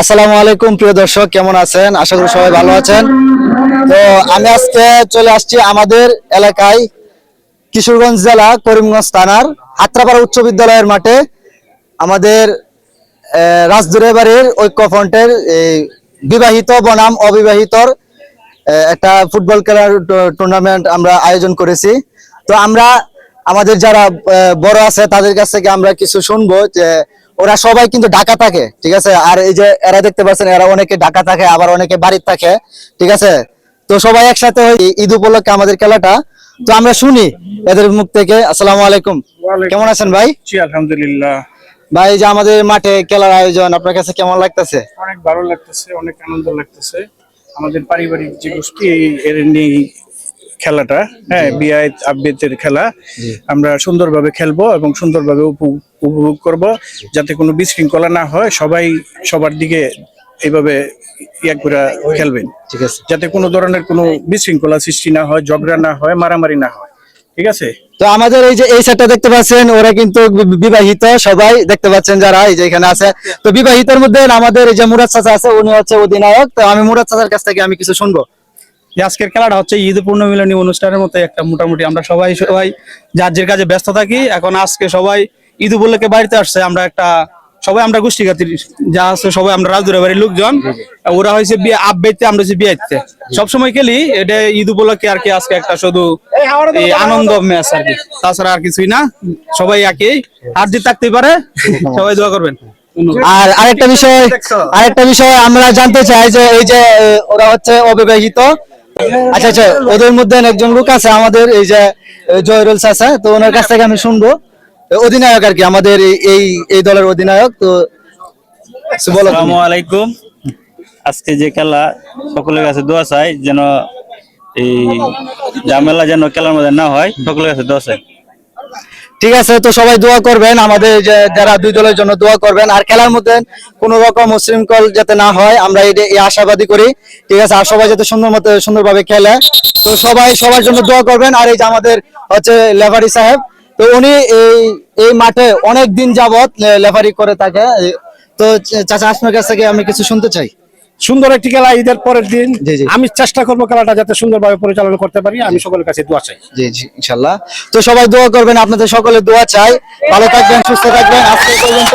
আসসালামু আলাইকুম প্রিয় দর্শক, কেমন আছেন? আশা করি সবাই ভালো আছেন। তো আমি আজকে চলে আসছি আমাদের এলাকায়, কিশোরগঞ্জ জেলা করিমগঞ্জ থানার হাত্রাপাড়া উচ্চ বিদ্যালয়ের মাঠে। আমাদের রাজদুরে বাড়ির ঐক্য ফ্রন্টের বিবাহিত বনাম অবিবাহিতর একটা ফুটবল খেলার টুর্নামেন্ট আমরা আয়োজন করেছি। তো আমরা আমাদের যারা বড় আছে তাদের কাছ থেকে আমরা কিছু শুনবো যে ওরা সবাই কিন্তু ঢাকা থাকে, ঠিক আছে। আর এই যে এরা দেখতে পাচ্ছেন, এরা অনেকে ঢাকা থাকে, আবার অনেকে বাড়িতে থাকে, ঠিক আছে। তো সবাই একসাথে ঈদ উপলক্ষে আমাদের খেলাটা, তো আমরা শুনি এদের মুখ থেকে। আসসালামু আলাইকুম, কেমন আছেন ভাই? জি আলহামদুলিল্লাহ ভাই, যে আমাদের মাঠে খেলার আয়োজন আপনার কাছে কেমন লাগতেছে? অনেক ভালো লাগতেছে, অনেক আনন্দ লাগতেছে। আমাদের পারিবারিক যে গোষ্ঠী এর নিয়ে খেলাটা, হ্যাঁ, বিআই আবৃত্তির খেলা, আমরা সুন্দরভাবে খেলবো এবং সুন্দরভাবে উপভোগ করব, যাতে কোনো বিশৃঙ্খলা না হয়। সবাই সবার দিকে এইভাবে করে খেলবেন, ঠিক আছে, যাতে কোনো ধরনের কোনো বিশৃঙ্খলা সৃষ্টি না হয়, ঝগড়া না হয়, মারামারি না হয়, ঠিক আছে। তো আমাদের এই যে এই সেটটা দেখতে পাচ্ছেন, ওরা কিন্তু বিবাহিত সবাই দেখতে পাচ্ছেন যারা এই যে এখানে আছে। তো বিবাহিতের মধ্যে আমাদের এই যে মুরাদ চাচা আছে, উনি হচ্ছে অধিনায়ক। তো আমি মুরাদ চাচার কাছ থেকে আমি কিছু শুনবো। আজকের খেলাটা হচ্ছে ঈদ পূর্ণমিলনী অনুষ্ঠানের মতো একটা, মোটামুটি আমরা সবাই যার যে কাজে ব্যস্ত থাকি। এখন আজকে সবাই ঈদ উপলক্ষে বাড়িতে আসছে। আমরা একটা সবাই আমরা গোষ্ঠী খাতির যা আছে সবাই আমরা রাজদুরা বাড়ির লোকজন, ওরা হয়েছে বিয়ে আব্বাইতে, আমরা হচ্ছে বিয়েতে সবসময় খেলি। এটা ঈদ উপলক্ষে আর কি, আজকে একটা শুধু এই আনন্দ ম্যাচ আর কি, তাছাড়া আর কিছুই না। সবাই একই হাত দিয়ে থাকতে পারে, সবাই দোয়া করবেন। আর আরেকটা বিষয় আমরা জানতে চাই যে এই যে ওরা হচ্ছে অবিবাহিত। আচ্ছা আচ্ছা, ওদের মধ্যে একজন লোক আছে আমাদের এই যে জয়রুল চাচা, তো ওনার কাছ থেকে আমি শুনবো। অধিনায়ক আর কি, আমাদের এই এই দলের অধিনায়ক। তো বলো। আসসালামু আলাইকুম। আজকে যে খেলা, সকলের কাছে দোয়া চাই যেন এই ঝামেলা যেন খেলার মধ্যে না হয়, সকলের কাছে দোয়া চাই। ঠিক আছে, তো সবাই দোয়া করবেন, আমাদের যে যারা দুই দলের জন্য দোয়া করবেন। আর খেলার মধ্যে কোন রকম উশৃঙ্খল যাতে না হয়, আমরা এই আশাবাদী করি, ঠিক আছে। আর সবাই যাতে সুন্দরভাবে খেলে, তো সবাই সবার জন্য দোয়া করবেন। আর এই যে আমাদের হচ্ছে লেফারি সাহেব, তো উনি এই মাঠে অনেক দিন যাবত লেফারি করে থাকে। তো চাচা, আপনার কাছ থেকে আমি কিছু শুনতে চাই। সুন্দর একটি খেলা ঈদের পরের দিন, জি, জি। আমি চেষ্টা করবো খেলাটা যাতে সুন্দরভাবে পরিচালনা করতে পারি। আমি সকলের কাছে দোয়া চাই। জি জি, ইনশাল্লাহ। তো সবাই দোয়া করবেন, আপনাদের সকলে দোয়া চাই। ভালো থাকবেন, সুস্থ থাকবেন। আজকে পর্যন্ত।